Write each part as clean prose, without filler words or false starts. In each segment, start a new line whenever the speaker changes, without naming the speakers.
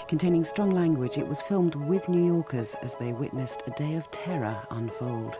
Containing strong language, it was filmed with New Yorkers as they witnessed a day of terror unfold.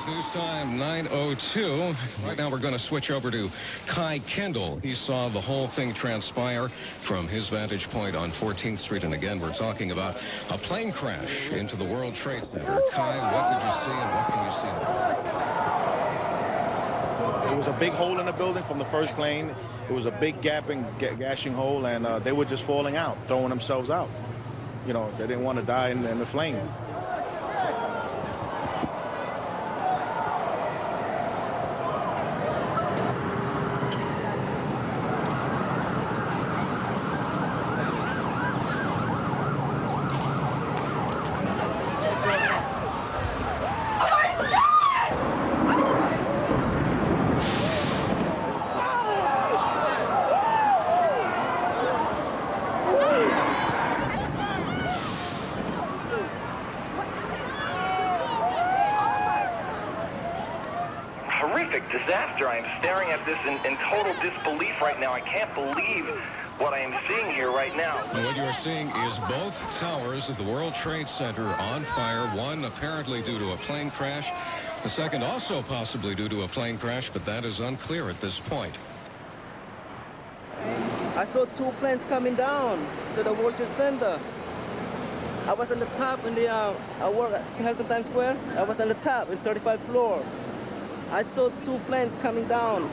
News time 9:02. Right now we're going to switch over to Kai Kendall. He saw the whole thing transpire from his vantage point on 14th Street. And again, we're talking about a plane crash into the World Trade Center. Kai, what did you see and what can you see now?
There was a big hole in the building from the first plane. It was a big gashing hole, and they were just falling out, throwing themselves out. You know, they didn't want to die in the flame.
Horrific disaster. I am staring at this in total disbelief right now. I can't believe what I am seeing here right now.
And what you are seeing is both towers of the World Trade Center on fire. One apparently due to a plane crash. The second also possibly due to a plane crash, but that is unclear at this point.
I saw two planes coming down to the World Trade Center. I was on the top in the, I work at Hilton Times Square. I was on the top in 35th floor. I saw two planes coming down.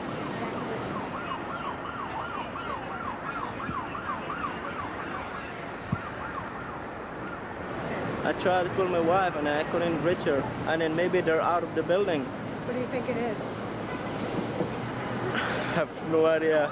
I tried to call my wife and I couldn't reach her. And then maybe they're out of the building.
What do you think it is?
I have no idea.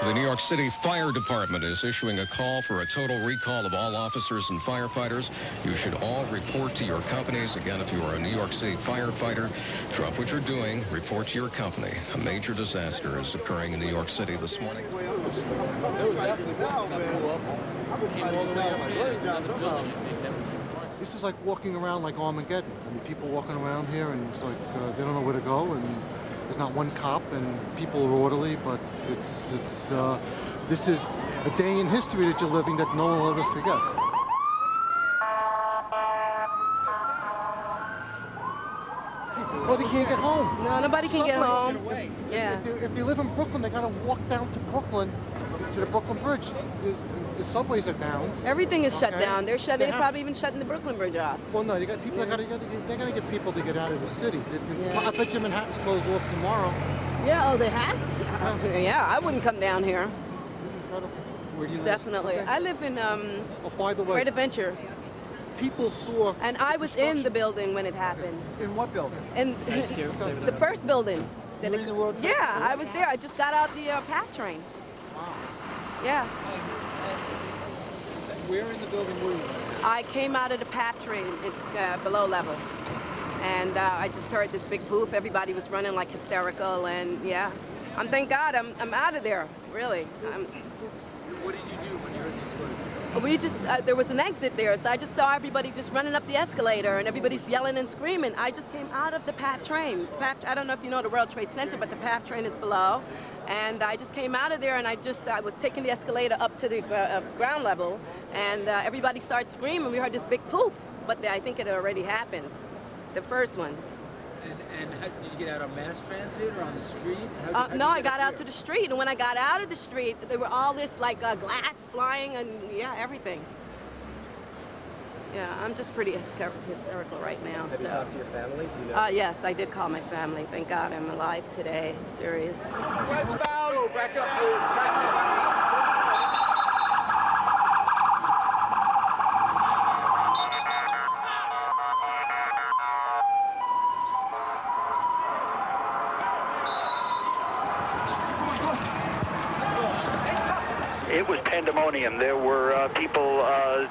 The New York City Fire Department is issuing a call for a total recall of all officers and firefighters. You should all report to your companies. Again, if you are a New York City firefighter, drop what you're doing, report to your company. A major disaster is occurring in New York City this morning.
This is like walking around like Armageddon. I mean, people walking around here and it's like they don't know where to go, and there's not one cop, and people are orderly, but this is a day in history that you're living that no one will ever forget. Well, they can't get home.
No, nobody can get home. Yeah.
If they live in Brooklyn, they gotta walk down to Brooklyn, to the Brooklyn Bridge. The subways are down.
Everything is shut down. They're shut. They're probably even shutting the Brooklyn Bridge off.
Well, no, you got people. They gotta get people to get out of the city. I bet you Manhattan's closed off tomorrow.
Yeah. Oh, they have. Yeah, I wouldn't come down here.
This is incredible. Where do you live?
Definitely.
Okay.
I live in
Oh, by the way,
Great Adventure.
People saw.
And I was in the building when it happened.
In what building?
In the first building.
You were in the World Trade
Yeah,
Center?
I was there. I just got out the PATH train.
Wow.
Yeah.
Where in the building were you?
I came out of the PATH train. It's below level. And I just heard this big poof. Everybody was running like hysterical, and yeah. Thank God I'm out of there, really.
What did you do when you heard these footage?
We just, there was an exit there, so I just saw everybody just running up the escalator and everybody's yelling and screaming. I just came out of the PATH train. I don't know if you know the World Trade Center, but the PATH train is below. And I just came out of there and I was taking the escalator up to the ground level, and everybody started screaming. We heard this big poof, but I think it already happened, the first one.
And how, did you get out on mass transit or on the street?
No, I got out to the street, and when I got out of the street, there were all this like glass flying and yeah, everything. Yeah, I'm just pretty hysterical right now.
Have you talked to your family? Do you know?
Yes, I did call my family. Thank God I'm alive today. Serious.
Westbound! Back up, please. Back up.
It was pandemonium. There were people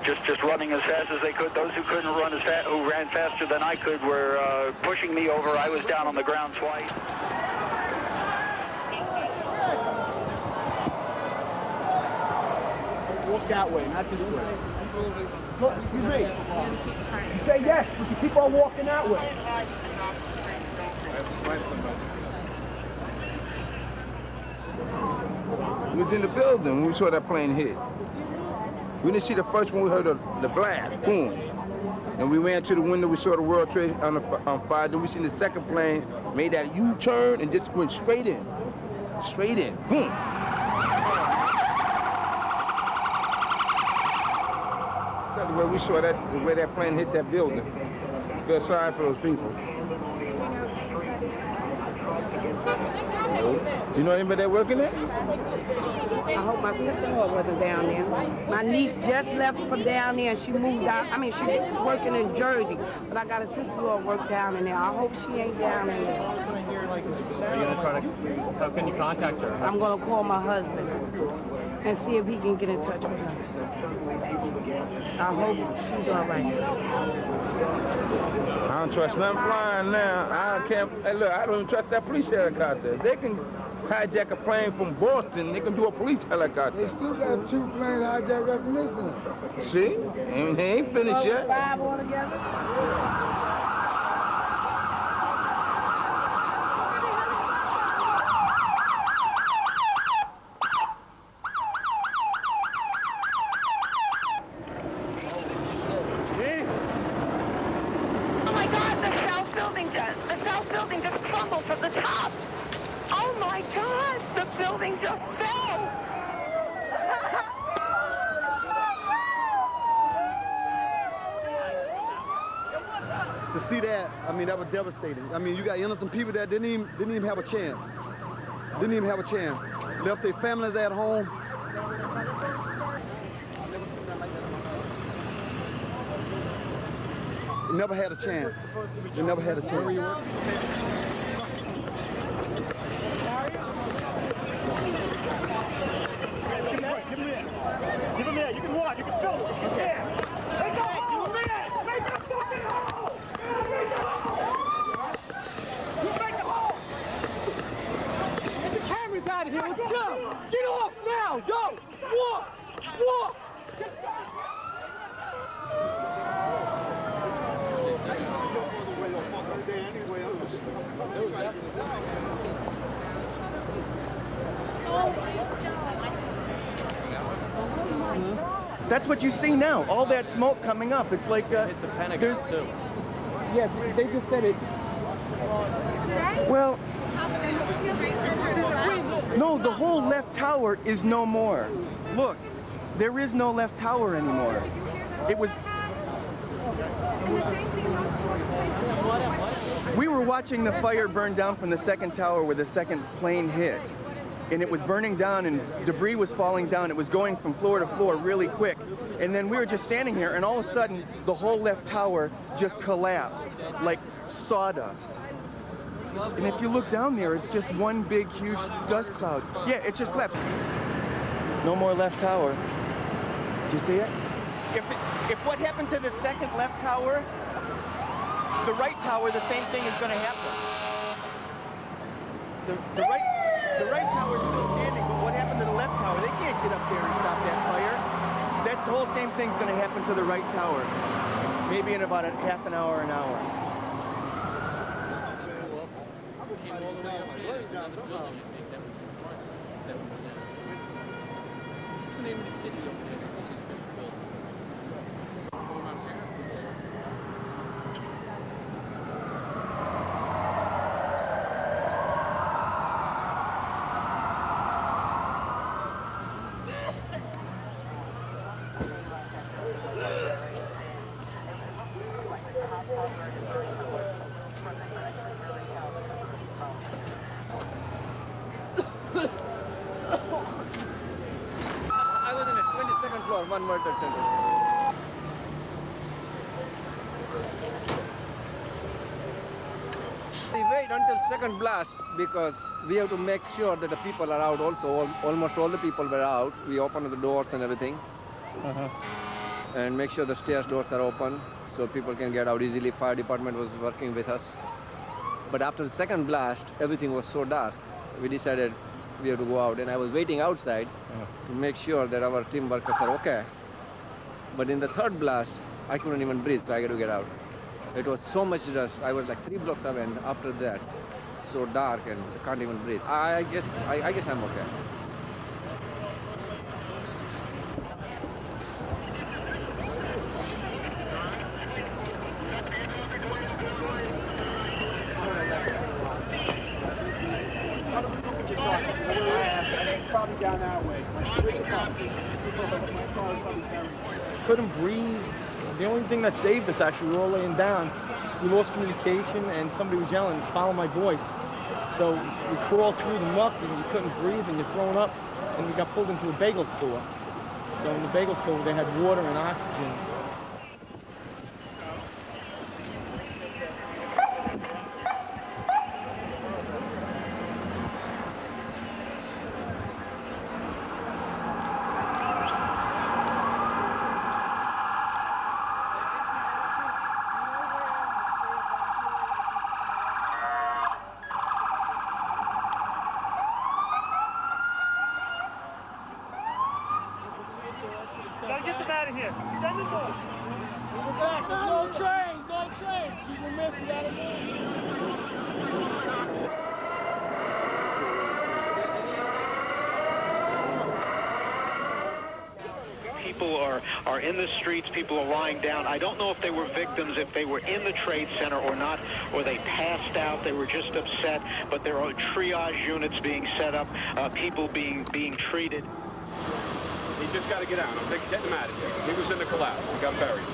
just running as fast as they could. Those who couldn't run as fast, who ran faster than I could, were pushing me over. I was down on the ground twice.
Walk that way, not this way. Look, excuse me. You say yes, but you keep on walking that way.
We was in the building when we saw that plane hit. We didn't see the first one, we heard the blast, boom. And we ran to the window, we saw the World Trade on fire. Then we seen the second plane, made that U-turn and just went straight in. Straight in, boom. That's the way we saw that, the way that plane hit that building. Feel sorry for those people. You know anybody that working there?
I hope my sister-in-law wasn't down there. My niece just left from down there and she moved out. I mean, she's working in Jersey, but I got a sister-in-law work down in there. I hope she ain't down in there.
Are you going to try to, how can you contact her?
I'm going to call my husband and see if he can get in touch with her. I hope she's all right.
I don't trust nothing flying now. I can't, hey look, I don't even trust that police helicopter. They can hijack a plane from Boston, they can do a police helicopter.
They still got 2 planes hijacked after missing.
See? And they ain't finished yet.
5 altogether?
To see that, I mean, that was devastating. I mean, you got innocent people that didn't even have a chance. Didn't even have a chance. Left their families at home. They never had a chance. They never had a chance. Where were you working? Give him in. Give him in. You can walk. You can film it. Yeah. Make a hole. Make a fucking hole. You make a hole. Get the cameras out of here. Let's go. Get off now. Yo. Walk. Walk.
That's what you see now, all that smoke coming up. It's like,
hit the Pentagon, too.
Yes, they just said it. Well, no, the whole left tower is no more. Look, there is no left tower anymore. It was... We were watching the fire burn down from the second tower where the second plane hit. And it was burning down and debris was falling down. It was going from floor to floor really quick. And then we were just standing here and all of a sudden the whole left tower just collapsed like sawdust. And if you look down there, it's just one big, huge dust cloud. Yeah, it just collapsed. No more left tower. Do you see it? If what happened to the second left tower, the right tower, the same thing is going to happen. The right tower is still standing, but what happened to the left tower? They can't get up there and stop that fire. That whole same thing's going to happen to the right tower. Maybe in about half an hour, an hour.
What's the name of the city over there?
I was in the 22nd floor, one World Trade Center. We wait until second blast because we have to make sure that the people are out also. Almost all the people were out. We opened the doors and everything. And make sure the stairs doors are open so people can get out easily. Fire department was working with us. But after the second blast, everything was so dark. We decided we have to go out. And I was waiting outside to make sure that our team workers are okay. But in the third blast, I couldn't even breathe, so I had to get out. It was so much dust. I was like 3 blocks away, and after that, so dark and I can't even breathe. I guess I'm okay.
Probably down that way.
Couldn't breathe. The only thing that saved us, actually, we were all laying down. We lost communication, and somebody was yelling, "Follow my voice." So we crawled through the muck, and you couldn't breathe, and you're thrown up, and we got pulled into a bagel store. So in the bagel store, they had water and oxygen.
Gotta get them out of here. Send them off. Move back. No trains. No trains. Keep them missing out of there.
People are in the streets. People are lying down. I don't know if they were victims, if they were in the Trade Center or not, or they passed out. They were just upset. But there are triage units being set up, people being treated.
He just got to get out. I'm getting him out of here. He was in the collapse. He got buried.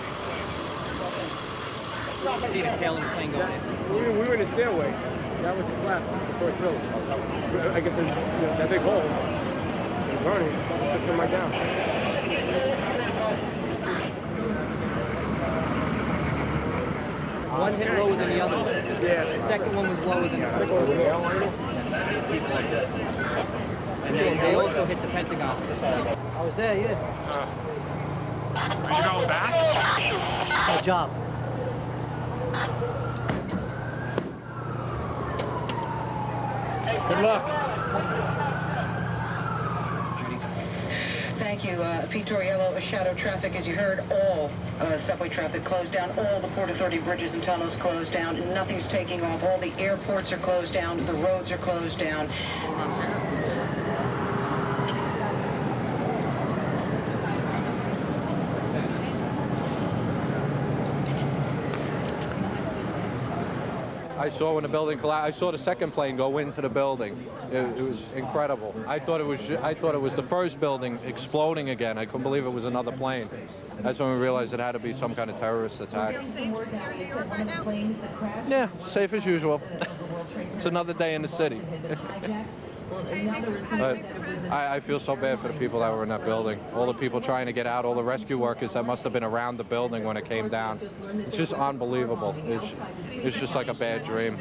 See the tail of the plane going in.
We were in the stairway. That was the collapse, the first building. I guess that big hole, it was burning, it took them right down.
One hit lower than the other one.
Yeah.
The second one was lower than the first one. And they also hit the Pentagon.
I was there, yeah.
Are you going back?
My job.
Good luck.
Thank you. Pete Torriello, shadow traffic, as you heard, all subway traffic closed down, all the Port Authority bridges and tunnels closed down, nothing's taking off, all the airports are closed down, the roads are closed down.
I saw when the building collapsed. I saw the second plane go into the building. It was incredible. I thought it was the first building exploding again. I couldn't believe it was another plane. That's when we realized it had to be some kind of terrorist attack.
Feel safe here in New York right now?
Yeah, safe as usual. It's another day in the city. But I feel so bad for the people that were in that building. All the people trying to get out, all the rescue workers that must have been around the building when it came down. It's just unbelievable. It's just like a bad dream.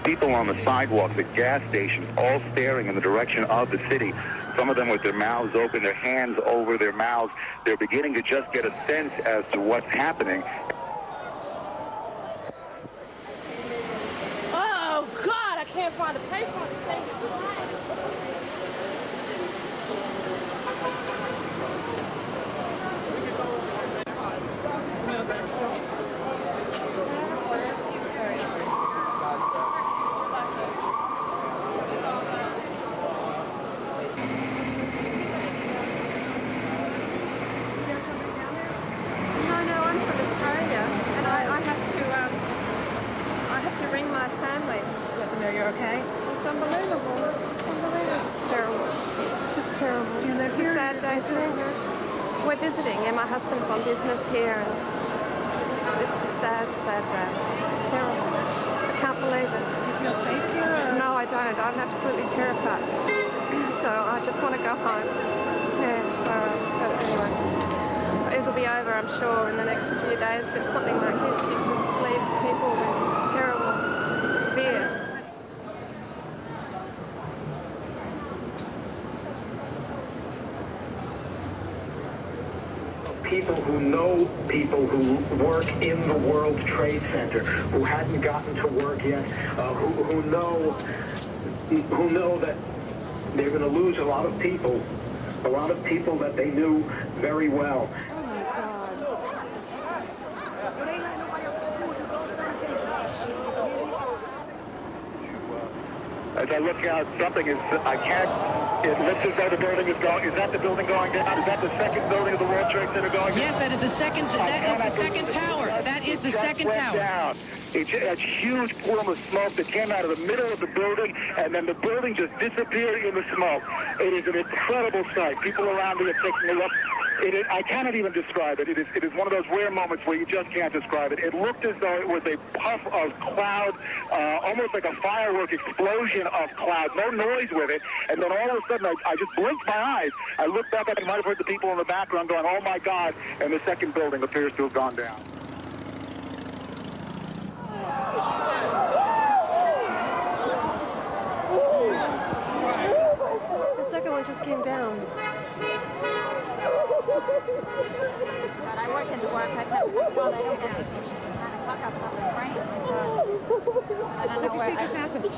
People on the sidewalks at gas stations all staring in the direction of the city. Some of them with their mouths open, their hands over their mouths. They're beginning to just get a sense as to what's happening.
Oh, God, I can't find a payphone.
Okay. It's unbelievable. It's just unbelievable. Terrible. Just terrible. Do you live here? It's a sad day for me. We're visiting, and my husband's on business here. And it's a sad, sad day. It's terrible. I can't believe it.
Do you feel safe here? Or?
No, I don't. I'm absolutely terrified. So I just want to go home. Yeah, so, but anyway, it'll be over, I'm sure, in the next few days, but something like this, it just leaves people in terrible fear.
People who know people who work in the World Trade Center, who hadn't gotten to work yet, who know that they're going to lose a lot of people that they knew very well. As I look out, something is, I can't, it looks as though the building is going, is that the building going down? Is that the second building of the World Trade Center going down?
Yes, that is the second tower. That is the second tower.
Down. It's a huge plume of smoke that came out of the middle of the building, and then the building just disappeared in the smoke. It is an incredible sight. People around me are taking a look. I cannot even describe it. It is one of those rare moments where you just can't describe it. It looked as though it was a puff of cloud, almost like a firework explosion of cloud, no noise with it. And then all of a sudden, I just blinked my eyes. I looked back, I might have heard the people in the background going, "Oh my God," and the second building appears to have gone down.
The second one just came down.
But I work into work. I kept, well, I don't get until she's 9 o'clock. I'll probably brain. I don't know
What did you say just happened? The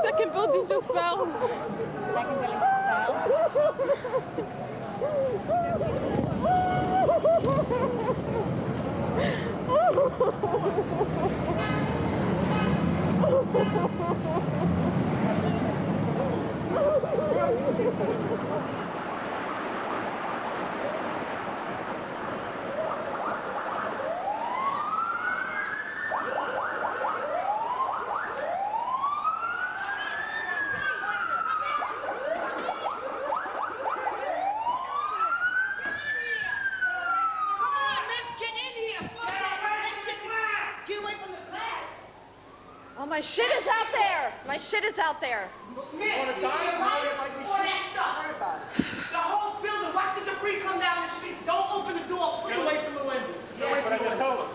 second building just fell.
The second building just fell.
Oh, my shit is out there! My shit is out there!
Smith, you all that stuff. The whole building, watch the debris come down the street. Don't open the door, put it away from the windows. Get away from the windows.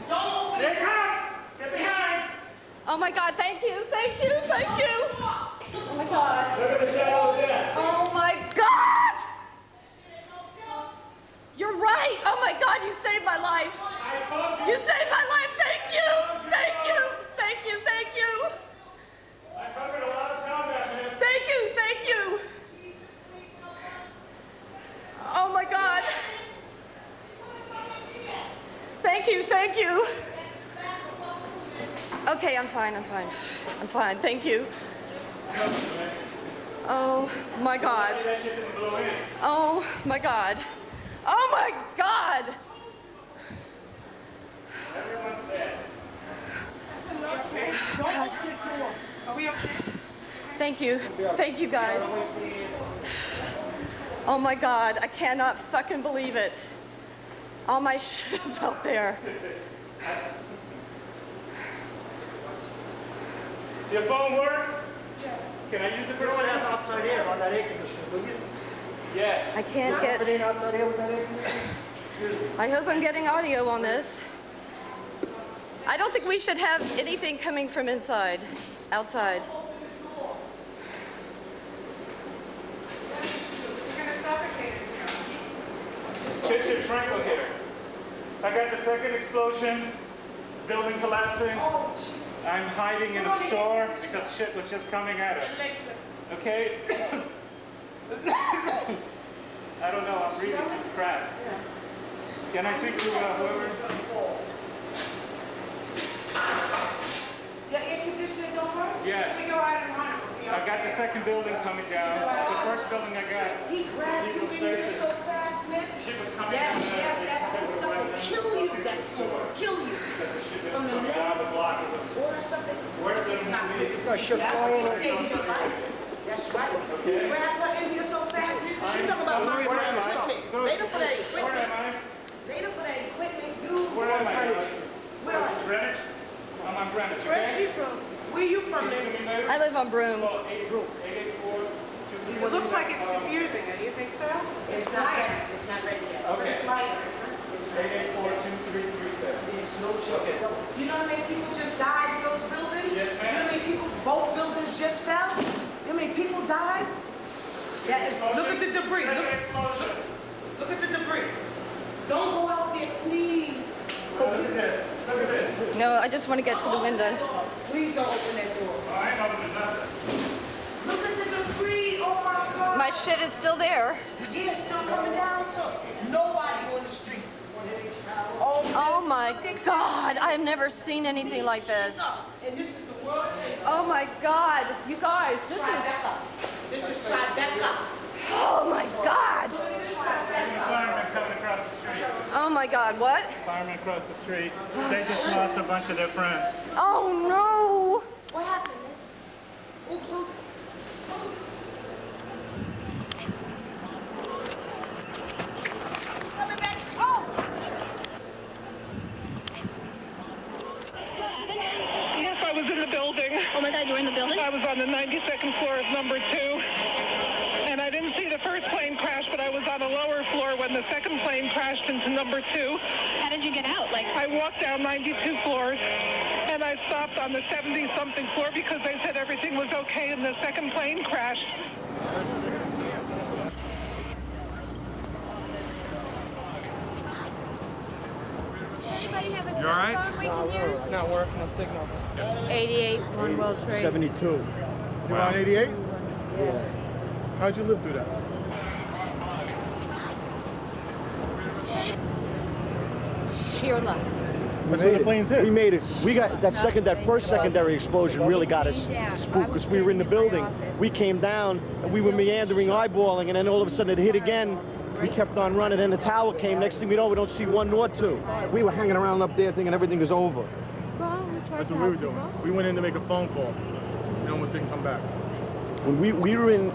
Don't open it. There it comes! Get behind!
Oh my God, thank you, thank you, thank you! Oh my God.
Look at the shadow of death.
Oh my God! You're right! Oh my God, you saved my life! You saved my life, thank you! Thank you! Thank you, thank you!
I covered a lot of sound after this.
Thank you, thank you! Oh my God! Thank you, thank you! Okay, I'm fine, I'm fine. I'm fine, thank you. Oh my God. Oh my God. Oh my God!
Everyone's dead.
God.
Are we okay?
Thank you. Thank you, guys. Oh my God, I cannot fucking believe it. All my shit is out there.
Your phone work? Yeah. Can I use it for something?
Outside here on that air conditioner, will you?
Yeah.
I can't get...
outside here with that air conditioner? Excuse me.
I hope I'm getting audio on this. I don't think we should have anything coming from inside, outside.
Kitchen Frankel here. I got the second explosion, building collapsing. I'm hiding in a store because shit was just coming at us. Okay? I don't know, I'm breathing some crap. Can I speak to whoever?
Your air conditioner don't work?
Yeah.
We go out and run it.
I got the second building coming down. The first building I got.
He grabbed you in here so fast, miss.
She was coming
Yes, that stuff will kill you, that smoke. Kill you. From the leg, all that stuff, it's not good. It saves your life. That's right. He grabbed her in here so fast. She talking about my equipment. Later for that equipment.
Where am I?
Later for that equipment.
Where am I?
Where are you?
Greenwich? I'm on Greenwich, okay?
Where is she from?
Where you from, miss?
I live on Broome.
It looks like it's confusing. Do you think so? It's not ready. It's not ready yet. Okay. It's
884-2337.
There's no joke. You know how many people just died in those buildings? Yes, ma'am. You know how many people, both buildings just fell? You know how many people died? That is, look at the debris. Look at the debris. Don't go out there, please.
Look at this. Look at this.
No, I just want to get to the window.
Please don't open that door.
I ain't opening nothing.
Look at the debris. Oh my God.
My shit is still there.
Yeah, it's still coming down, so nobody on the street.
Oh my God, I have never seen anything like this.
And this is the World Trade Center.
Oh my God, you guys, this is...
This is Tribeca.
Oh my God.
Firemen coming across the street.
Oh my God, what?
Firemen across the street. They just lost a bunch of their friends.
Oh no.
What happened? Oh, close it. Coming back. Oh!
Yes, I was in the building.
Oh my God, you were in the building?
I was on the 92nd floor of number 2. And I didn't see the first plane crash, but I was on a lower floor when the second plane crashed into number 2.
How did you get out?
I walked down 92 floors, and I stopped on the 70-something floor because they said everything was okay, and the second plane crashed.
You all right?
It's not working, no signal.
88, One World Trade.
72. You on 88? Yeah. How'd you live through that?
Sheer luck.
That's where the planes hit.
We made it. We got that first secondary explosion really got us spooked because we were in the building. We came down and we were meandering, eyeballing, and then all of a sudden it hit again. We kept on running, and the tower came. Next thing we know, we don't see 1 nor 2. We were hanging around up there thinking everything was over.
That's what we were doing. We went in to make a phone call. We almost didn't come back.
When we were in,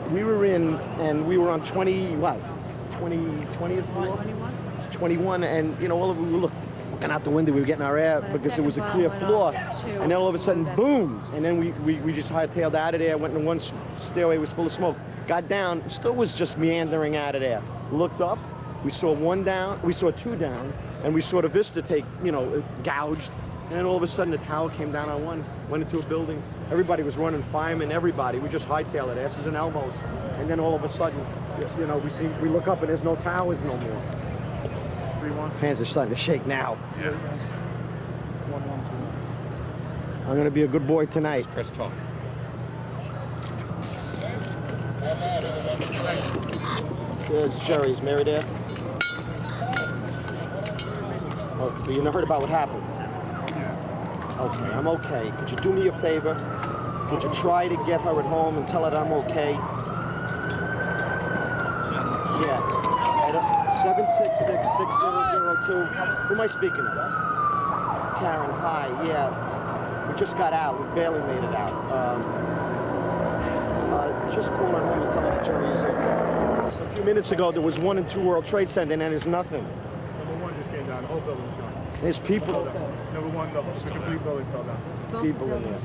and we were on 20th floor? 21, and you know, all of we were looking out the window, we were getting our air because it was a clear floor, and then all of a sudden, boom, and then we just hightailed out of there, went in one stairway, was full of smoke, got down, still was just meandering out of there. Looked up, we saw 1 down, we saw 2 down, and we saw the vista take, you know, gouged, and then all of a sudden the tower came down on 1, went into a building. Everybody was running, firemen, everybody. We just hightailed it, asses and elbows. And then all of a sudden, you know, we look up and there's no towers no more.
3-1.
Hands are starting to shake now.
Yeah. 1-1.
I'm going to be a good boy tonight.
Chris talk.
There's Jerry's. Mary there? Oh, but you never heard about what happened? Okay, I'm okay. Could you do me a favor? Could you try to get her at home and tell her that I'm okay? Yeah. At 766-6002. Who am I speaking of? Karen, hi. Yeah. We just got out. We barely made it out. Just call her home and tell her that Jerry is okay. Just a few minutes ago, there was 1 and 2 World Trade Center, and then there's nothing.
Number 1 just came down. The whole building's gone.
There's people.
Number 1, the complete building fell down.
People in there.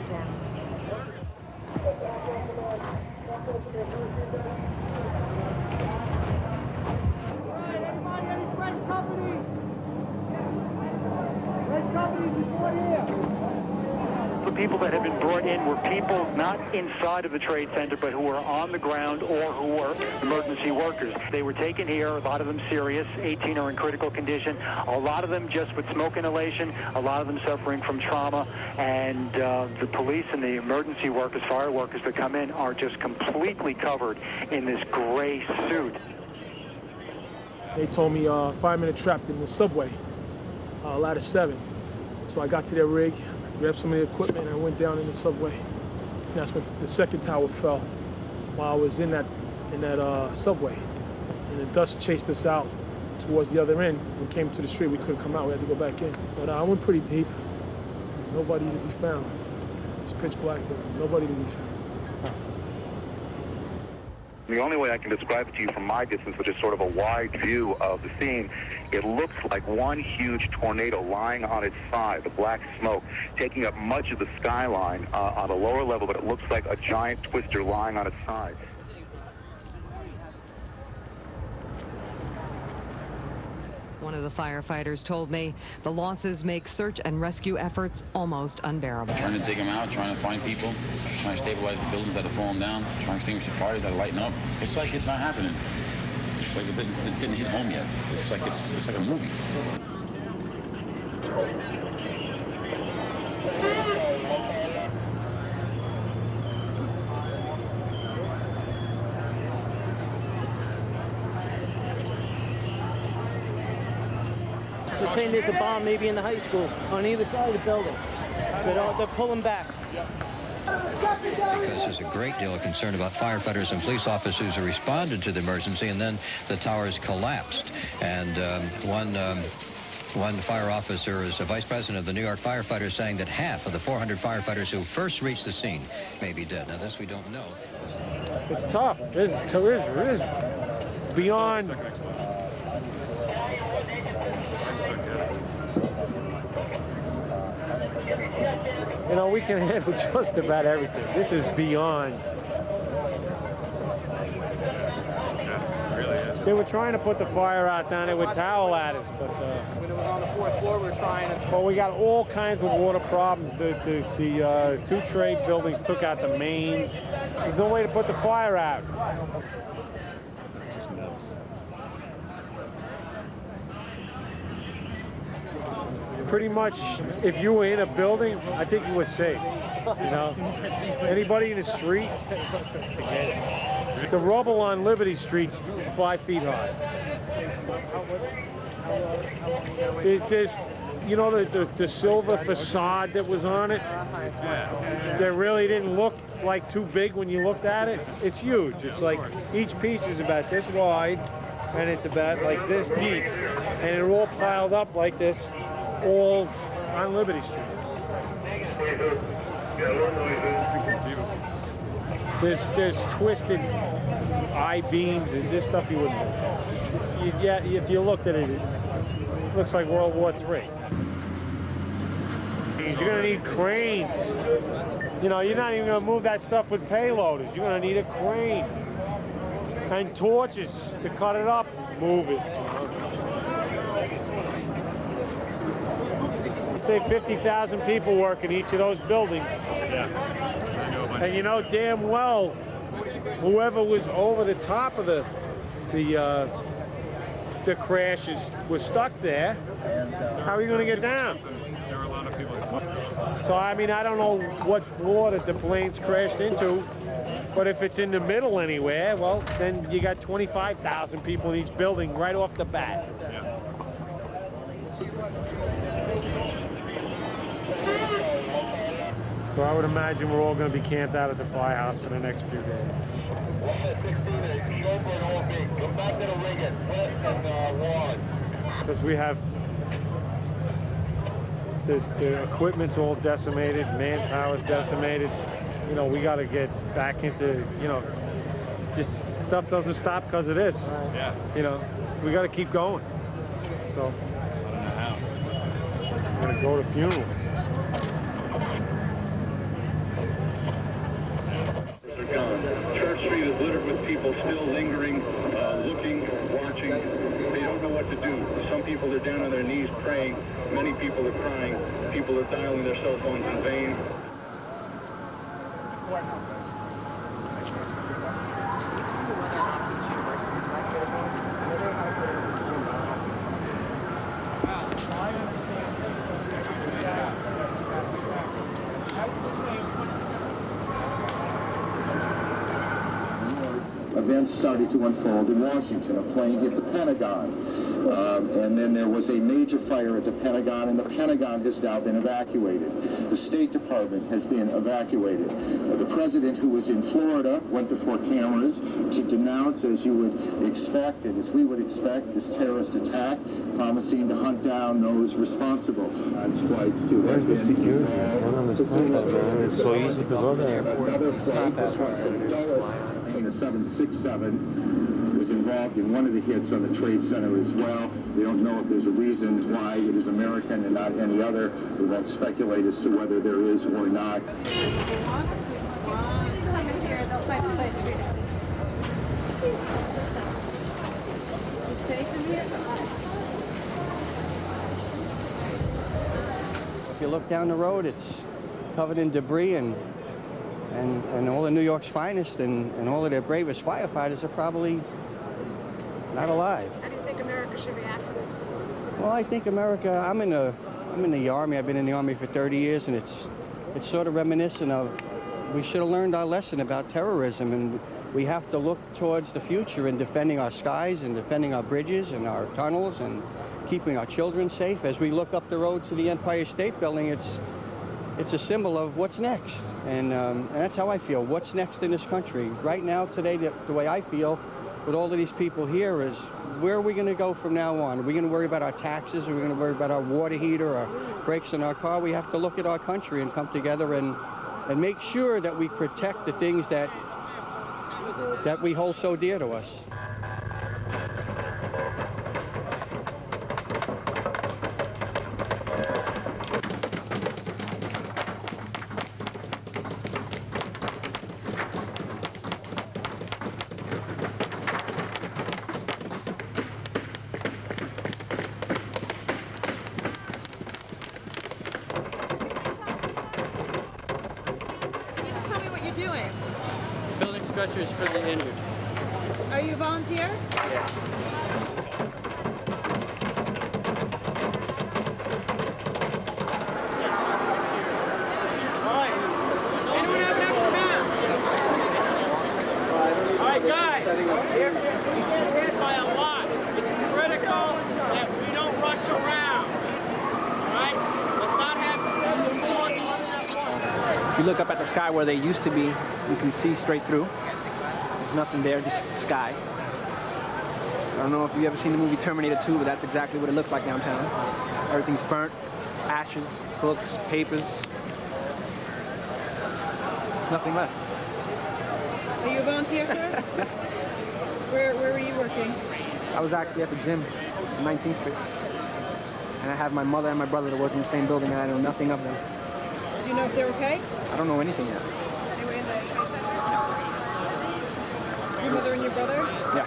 The people that have been brought in were people not inside of the Trade Center, but who were on the ground or who were emergency workers. They were taken here, a lot of them serious, 18 are in critical condition, a lot of them just with smoke inhalation, a lot of them suffering from trauma, and the police and the emergency workers, fire workers that come in are just completely covered in this gray suit.
They told me firemen are trapped in the subway, ladder 7. So I got to their rig, grabbed some of the equipment, and I went down in the subway. And that's when the second tower fell while I was in that subway. And the dust chased us out towards the other end. We came to the street, we couldn't come out, we had to go back in. But I went pretty deep. Nobody to be found. It's pitch black there. Nobody to be found.
The only way I can describe it to you from my distance, which is sort of a wide view of the scene, it looks like one huge tornado lying on its side, the black smoke, taking up much of the skyline on the lower level, but it looks like a giant twister lying on its side.
One of the firefighters told me the losses make search and rescue efforts almost unbearable.
Trying to dig them out, trying to find people, trying to stabilize the buildings that have fallen down, trying to extinguish the fires that are lighting up. It's like it's not happening. It's like it didn't hit home yet. It's like a movie.
They're saying there's a bomb maybe in the high school on either side of the building. So they're pulling back.
Because there's a great deal of concern about firefighters and police officers who responded to the emergency, and then the towers collapsed. And one fire officer is a vice president of the New York firefighters, saying that half of the 400 firefighters who first reached the scene may be dead. Now, this we don't know.
It's tough. It is beyond. You know, we can handle just about everything. This is beyond.
Yeah, it really is.
They were trying to put the fire out down there with towel ladders, but
When it was on the 4th floor, we were trying to...
well, we got all kinds of water problems. The two trade buildings took out the mains. There's no way to put the fire out. Pretty much, if you were in a building, I think you were safe. You know, anybody in the street, the rubble on Liberty Street's 5 feet high. There's you know, the silver facade that was on it, that really didn't look like too big when you looked at it. It's huge. It's like each piece is about this wide, and it's about like this deep, and it all piled up like this, all on Liberty Street.
It's inconceivable.
There's twisted I-beams and this stuff you wouldn't know. Yeah, if you looked at it, it looks like World War III. You're gonna need cranes. You know, you're not even gonna move that stuff with payloaders. You're gonna need a crane and torches to cut it up, move it. You say 50,000 people work in each of those buildings.
Yeah. I know a bunch.
And you know damn well, whoever was over the top of the crashes was stuck there. How are you going to get down?
There were a lot of people.
So I mean, I don't know what floor that the planes crashed into, but if it's in the middle anywhere, well, then you got 25,000 people in each building right off the bat.
Yeah.
So I would imagine we're all going to be camped out at the firehouse for the next few days. Because we have the equipment's all decimated, manpower's decimated. You know, we got to get back into, you know, this stuff doesn't stop because of this.
Yeah.
You know, we got to keep going. So
I don't know how.
we're going to go to funerals.
Church Street is littered with people still lingering, looking, watching. They don't know what to do. Some people are down on their knees praying. Many people are crying. People are dialing their cell phones in vain.
Events started to unfold in Washington. A plane hit the Pentagon, and then there was a major fire at the Pentagon, and the Pentagon has now been evacuated. The State Department has been evacuated. The president, who was in Florida, went before cameras to denounce, as you would expect, and as we would expect, this terrorist attack, promising to hunt down those responsible on flights to
Where's the security? I don't understand that, man. It's so easy to go there.
Another flight from Dulles in the 767 was involved in one of the hits on the Trade Center as well. We don't know if there's a reason why it is American and not any other. We won't speculate as to whether there is or not.
If you look down the road, it's covered in debris, and all of New York's finest and all of their bravest firefighters are probably not alive.
How do you think America should react to this?
Well, I think America, I'm in the Army. I've been in the Army for 30 years, and it's sort of reminiscent of, we should have learned our lesson about terrorism, and we have to look towards the future in defending our skies and defending our bridges and our tunnels and keeping our children safe. As we look up the road to the Empire State Building, it's a symbol of what's next, and that's how I feel. What's next in this country? Right now, today, the way I feel with all of these people here is, where are we going to go from now on? Are we going to worry about our taxes? Are we going to worry about our water heater or brakes in our car? We have to look at our country and come together and make sure that we protect the things that we hold so dear to us.
Stretchers for the injured.
Are you a volunteer?
Yes.
All right. Anyone have an extra mask? All right, guys. We get hit by a lot. It's critical that we don't rush around. All right? Let's not have 7 more running at once.
If you look up at the sky where they used to be, you can see straight through. There's nothing there, just sky. I don't know if you've ever seen the movie Terminator 2, but that's exactly what it looks like downtown. Everything's burnt, ashes, books, papers. Nothing left.
Are you a volunteer, sir? Where were you working?
I was actually at the gym on 19th Street. And I have my mother and my brother that work in the same building, and I know nothing of them.
Do you know if they're okay?
I don't know anything yet.
Anyway, in the trade center? Your mother and your brother?
Yeah.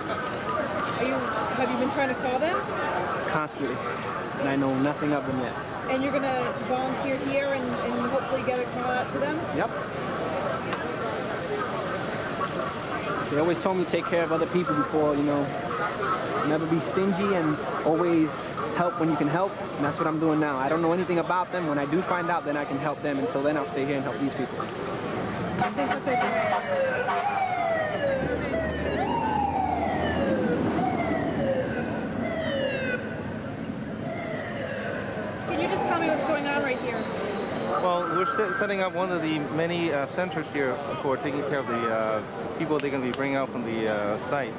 Have you been trying to call them?
Constantly. And I know nothing of them yet.
And you're going to volunteer here and hopefully get a call out to them?
Yep. They always told me to take care of other people before, you know, never be stingy and always help when you can help. And that's what I'm doing now. I don't know anything about them. When I do find out, then I can help them. Until then, I'll stay here and help these people.
Can you just tell me what's going on right here?
Well, we're setting up one of the many centers here for taking care of the people they're going to be bringing out from the site.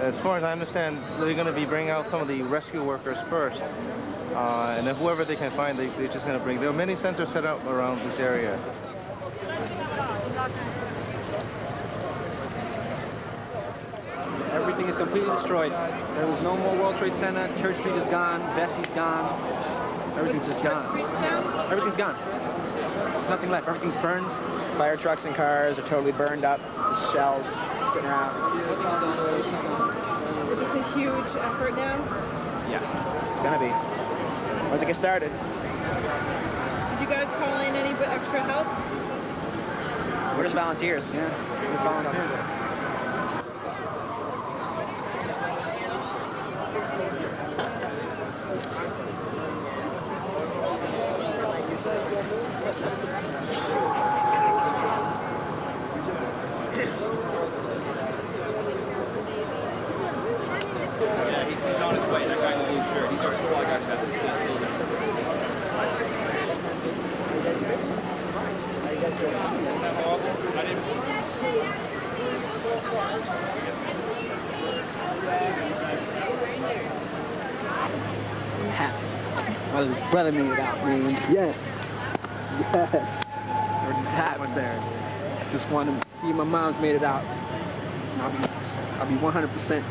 As far as I understand, they're going to be bringing out some of the rescue workers first. And then whoever they can find, they're just going to bring. There are many centers set up around this area.
Everything is completely destroyed. There was no more World Trade Center. Church Street is gone. Bessie's gone. Everything's just gone. Everything's gone. Nothing left. Everything's burned.
Fire trucks and cars are totally burned up. Just shells sitting around.
Is this a huge effort now?
Yeah, it's gonna be. Once it gets started.
Did you guys call in any extra help?
We're just volunteers.
Yeah, we're volunteers.
Yeah, he's on his way. That guy in the blue shirt. He's our supply guy for that building.
Hat. Well, his brother made it out, man.
Yes. Yes.
Or the hat was there. Just wanted to see my mom's made it out. And I'll be 100%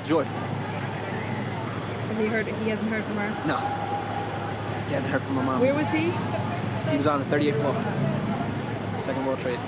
joyful.
Have you heard? He hasn't heard from her?
No. He hasn't heard from my mom.
Where was he?
He was on the 38th floor. Second World Trade.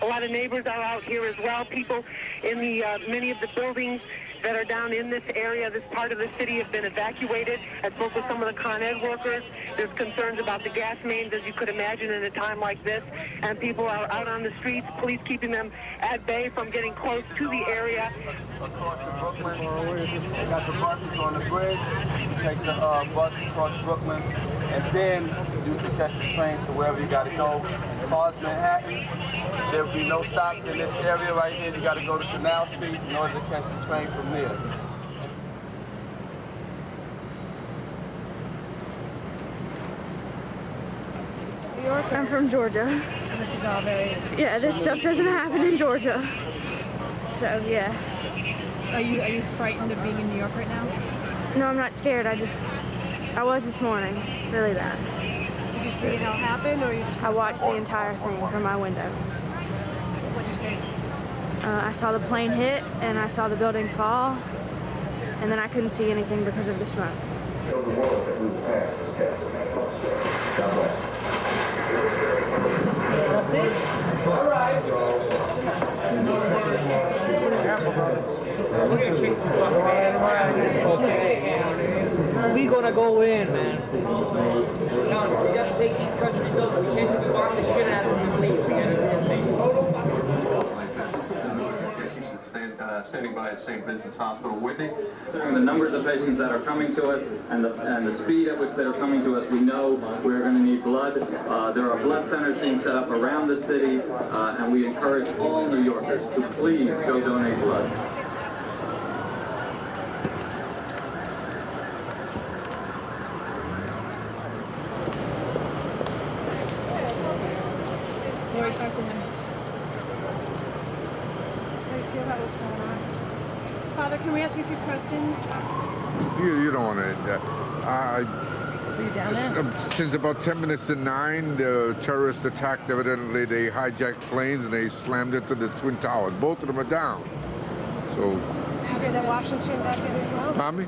A lot of neighbors are out here as well. People in the many of the buildings that are down in this area, this part of the city, have been evacuated. I spoke with some of the Con Ed workers. There's concerns about the gas mains, as you could imagine, in a time like this. And people are out on the streets, police keeping them at bay from getting close to the area.
Across to Brooklyn, they got the buses on the bridge. You take the bus across Brooklyn, and then you can catch the train to wherever you got to go. Across Manhattan, there will be no stops in this area right here. You got to go to Canal Street in order to catch the train from there.
New York.
I'm from Georgia.
So this is all very...
Yeah, this stuff doesn't happen in Georgia. So, yeah.
Are you frightened of being in New York right now?
No, I'm not scared. I was this morning. Really bad.
Did you see it all happen, or you just...
I watched the entire thing from my window.
What'd you see?
I saw the plane hit, and I saw the building fall, and then I couldn't see anything because of the smoke.
Show the world that we've passed this test. God bless.
All right. We're gonna kick some fucking ass. Okay. We gonna go in, man. John, we gotta take these countries over. We can't just bomb the shit out of them and leave. We gotta
standing by at St. Vincent's Hospital. Whitney?
Considering the numbers of patients that are coming to us and the speed at which they're coming to us, we know we're going to need blood. There are blood centers being set up around the city, and we encourage all New Yorkers to please go donate blood.
Lori, talk to him. How do you feel about what's going on? Father, can we ask you a few questions?
You don't want to.
Were you down there?
Since about 10 minutes to 9, the terrorists attacked. Evidently, they hijacked planes and they slammed into the Twin Towers. Both of them are down. So.
Did you hear that Washington back in as well?
Mommy?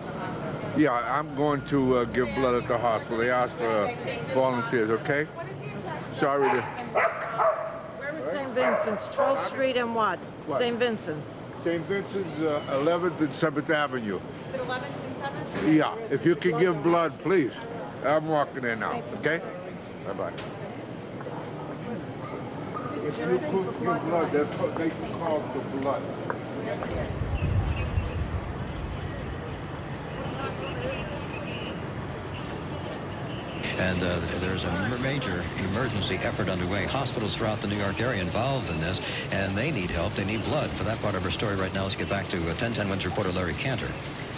Yeah, I'm going to give blood at the hospital. They asked for volunteers, okay? Sorry to...
Where was St. Vincent's? 12th Street and what? St. Vincent's.
St. Vincent's, 11th and 7th Avenue.
Is it 11th and 7th?
Yeah, if you can give blood, please. I'm walking in now, okay? Bye-bye. If you could give blood, they can call for blood.
And there's a major emergency effort underway. Hospitals throughout the New York area involved in this, and they need help. They need blood. For that part of our story right now, let's get back to 1010 Wins reporter Larry Cantor.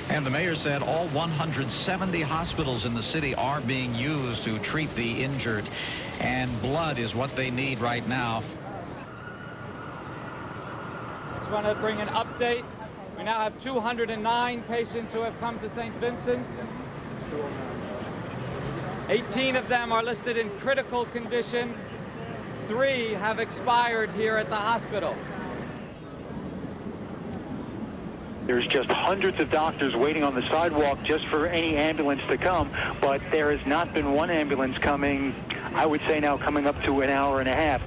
And the mayor said all 170 hospitals in the city are being used to treat the injured, and blood is what they need right now.
Just want to bring an update. We now have 209 patients who have come to St. Vincent's. 18 of them are listed in critical condition. 3 have expired here at the hospital.
There's just hundreds of doctors waiting on the sidewalk just for any ambulance to come, but there has not been one ambulance coming, I would say now coming up to an hour and a half.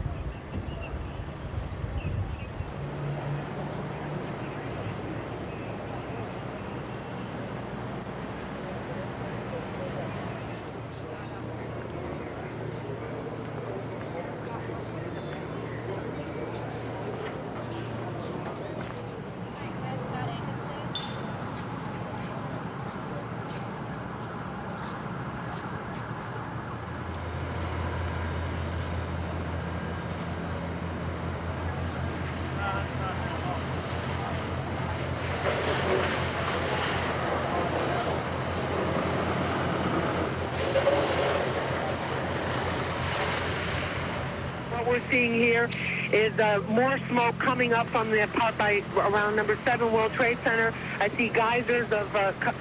we're seeing here is more smoke coming up from the part by around number 7 World Trade Center. I see geysers of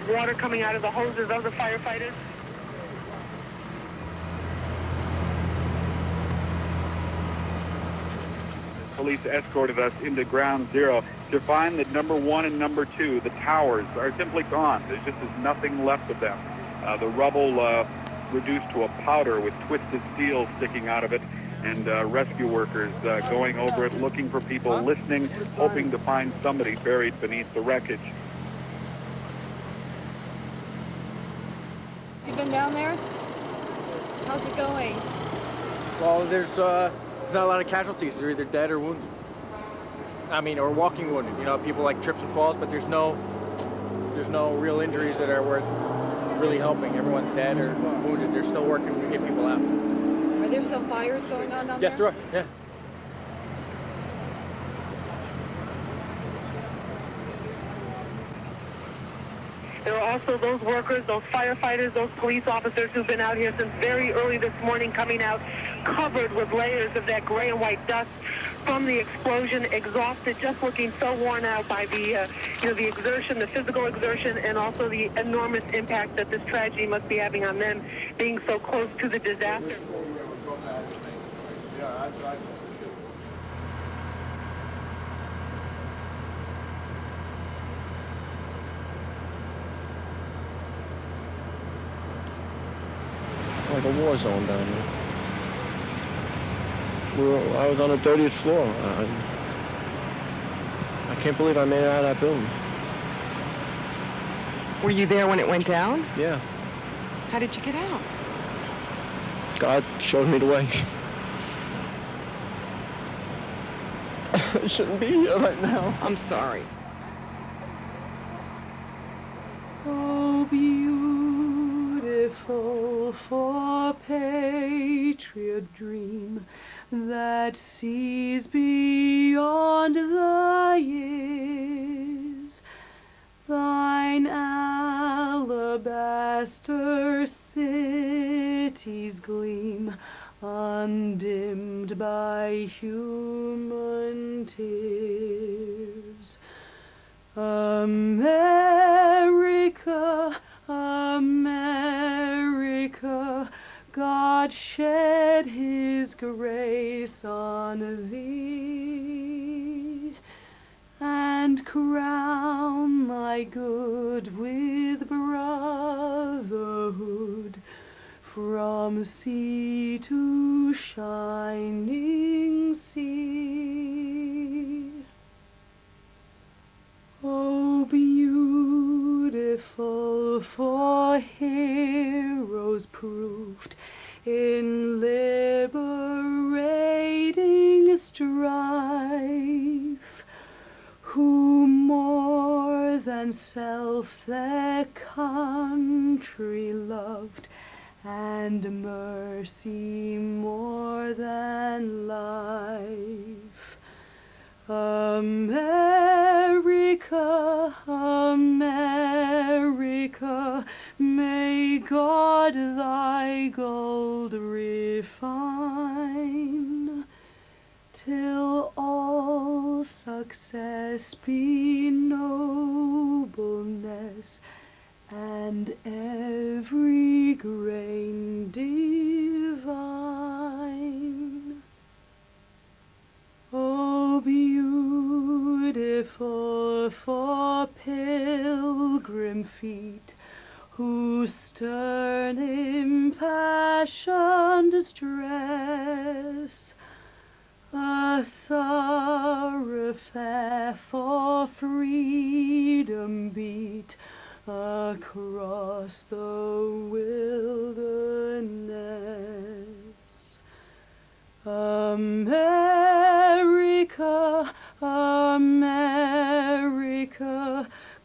water coming out of the hoses of the firefighters.
Police escorted us into ground zero to find that number 1 and number 2, the towers, are simply gone. There just is nothing left of them. The rubble reduced to a powder with twisted steel sticking out of it, and rescue workers going over it, looking for people, listening, hoping to find somebody buried beneath the wreckage.
You been down there? How's it going?
Well, there's not a lot of casualties. They're either dead or wounded. I mean, or walking wounded. You know, people like trips and falls, but there's no real injuries that are worth really helping. Everyone's dead or wounded. They're still working to get people out.
Are there still fires going on down there?
Yes, there are. Yeah.
There are also those workers, those firefighters, those police officers who've been out here since very early this morning, coming out covered with layers of that gray and white dust from the explosion, exhausted, just looking so worn out by the, the exertion, the physical exertion, and also the enormous impact that this tragedy must be having on them, being so close to the disaster.
Like a war zone down there. I was on the 30th floor. I can't believe I made it out of that building.
Were you there when it went down?
Yeah.
How did you get out?
God showed me the way. I shouldn't be here right now.
I'm sorry.
Oh, beautiful for patriot dream that sees beyond the years, thine alabaster cities gleam, undimmed by human tears. America, America, God shed his grace on thee, and crown thy good with brotherhood, from sea to shining sea. Oh, beautiful for heroes proved in liberating strife, who more than self their country loved, and mercy more than life. America, America, may God thy gold refine, till all success be nobleness, and every grain divine. Oh, beautiful for pilgrim feet, whose stern impassioned stress a thoroughfare for freedom beat across the wilderness. America, America,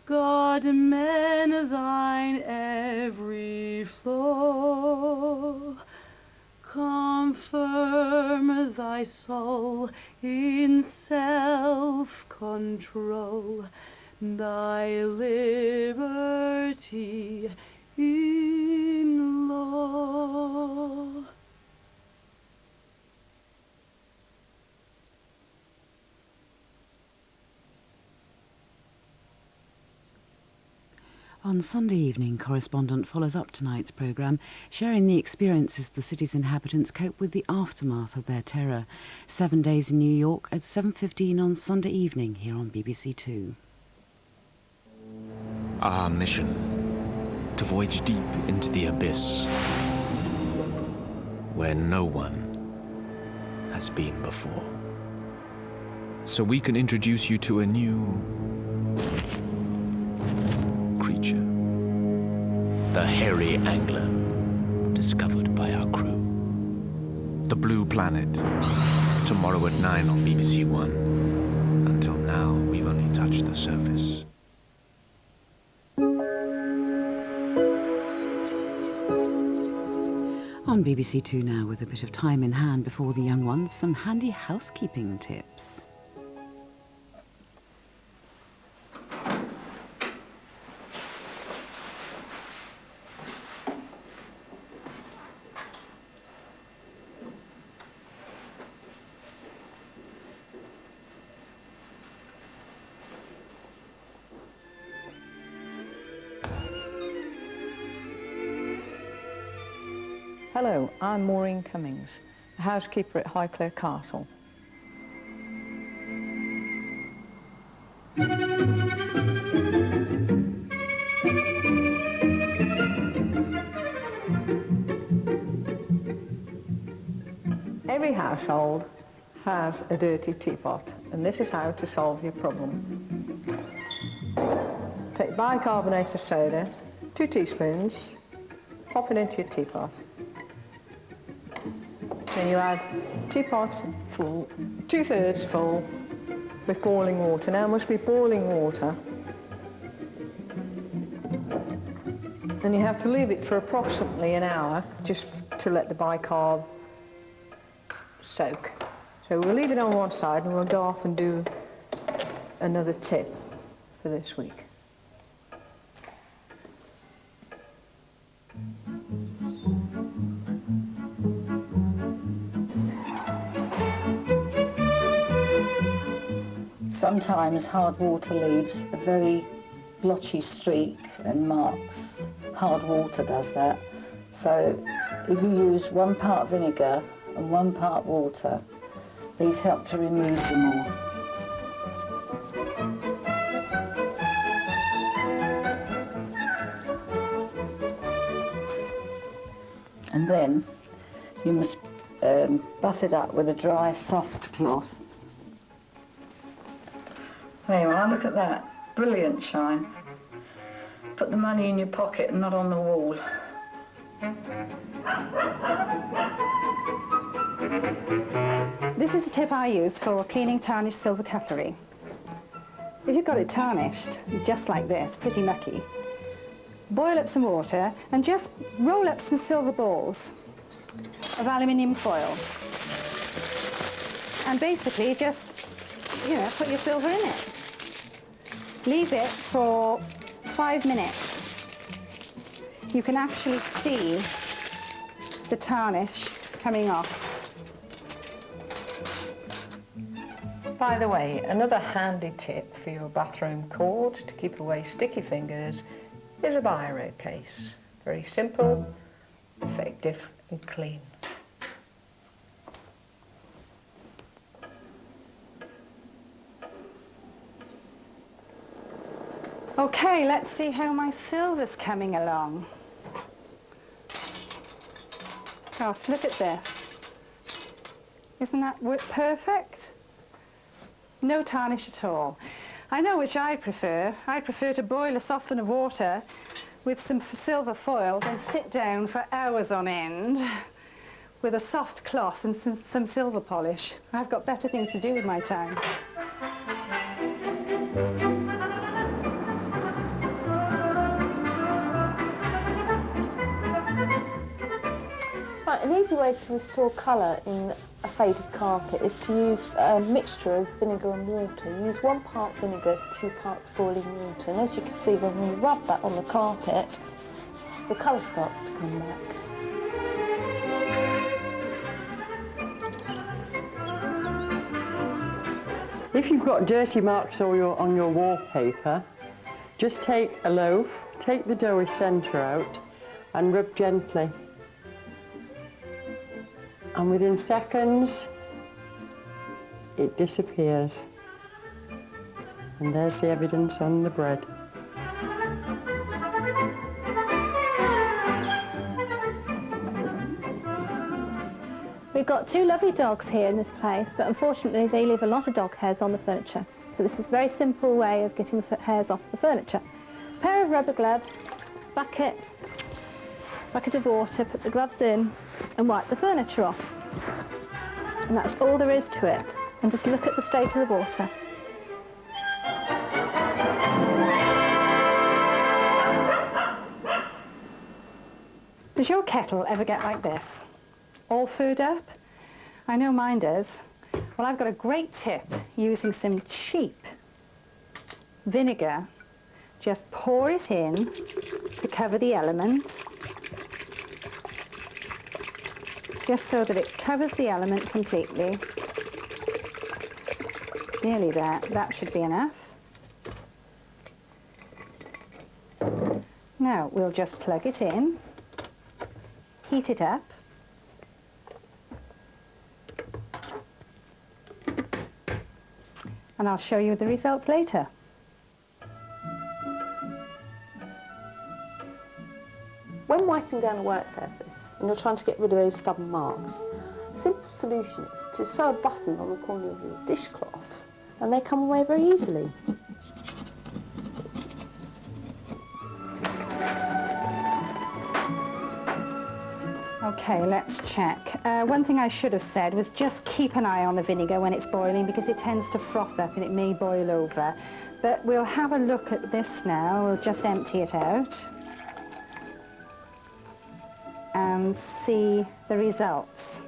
God mend thine every flaw, confirm thy soul in self-control, thy liberty in law.
On Sunday evening, Correspondent follows up tonight's programme, sharing the experiences the city's inhabitants cope with the aftermath of their terror. 7 Days in New York at 7:15 on Sunday evening here on BBC Two.
Our mission, to voyage deep into the abyss, where no one has been before. So we can introduce you to a new creature. The hairy angler, discovered by our crew. The Blue Planet, tomorrow at 9 on BBC One. Until now, we've only touched the surface.
On BBC Two now, with a bit of time in hand before the young ones, some handy housekeeping tips.
Hello, I'm Maureen Cummings, a housekeeper at Highclere Castle. Every household has a dirty teapot, and this is how to solve your problem. Take bicarbonate of soda, 2 teaspoons, pop it into your teapot. Then you add teapot full, 2/3 full, with boiling water. Now it must be boiling water. And you have to leave it for approximately an hour, just to let the bicarb soak. So we'll leave it on one side and we'll go off and do another tip for this week.
Sometimes hard water leaves a very blotchy streak and marks. Hard water does that. So if you use 1 part vinegar and 1 part water, these help to remove the mold. And then you must buff it up with a dry, soft cloth. There you are, look at that. Brilliant shine. Put the money in your pocket and not on the wall.
This is a tip I use for cleaning tarnished silver cutlery. If you've got it tarnished, just like this, pretty mucky, boil up some water and just roll up some silver balls of aluminium foil. And basically just, put your silver in it. Leave it for 5 minutes. You can actually see the tarnish coming off.
By the way, another handy tip for your bathroom cord to keep away sticky fingers is a biro case. Very simple, effective and clean.
Okay, let's see how my silver's coming along. Gosh, look at this. Isn't that perfect? No tarnish at all. I know which I prefer. I prefer to boil a saucepan of water with some silver foil, then sit down for hours on end with a soft cloth and some silver polish. I've got better things to do with my time.
Right, an easy way to restore colour in a faded carpet is to use a mixture of vinegar and water. Use 1 part vinegar to 2 parts boiling water, and as you can see, when you rub that on the carpet, the colour starts to come back.
If you've got dirty marks on your wallpaper, just take a loaf
Take the doughy centre out and rub gently. And within seconds, it disappears. And there's the evidence on the bread.
We've got two lovely dogs here in this place, but unfortunately they leave a lot of dog hairs on the furniture. So this is a very simple way of getting the hairs off the furniture. A pair of rubber gloves, bucket of water, put the gloves in and wipe the furniture off. And that's all there is to it. And just look at the state of the water.
Does your kettle ever get like this? All furred up? I know mine does. Well, I've got a great tip using some cheap vinegar. Just pour it in to cover the element, just so that it covers the element completely. Nearly there. That should be enough. Now we'll just plug it in, heat it up, and I'll show you the results later.
When wiping down a work surface and you're trying to get rid of those stubborn marks, a simple solution is to sew a button on the corner of your dishcloth and they come away very easily.
Okay, let's check. One thing I should have said was just keep an eye on the vinegar when it's boiling, because it tends to froth up and it may boil over. But we'll have a look at this now. We'll just empty it out and see the results.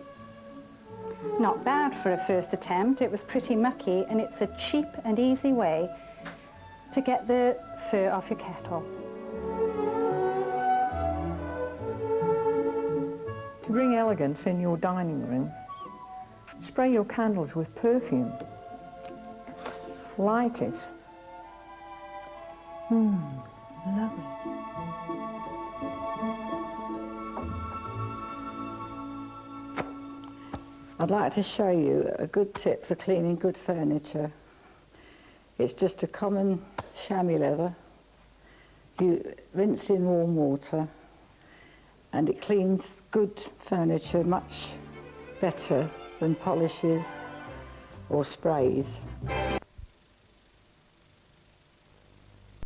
Not bad for a first attempt. It was pretty mucky, and it's a cheap and easy way to get the fur off your kettle.
To bring elegance in your dining room, spray your candles with perfume. Light it. Lovely.
I'd like to show you a good tip for cleaning good furniture. It's just a common chamois leather. You rinse in warm water and it cleans good furniture much better than polishes or sprays.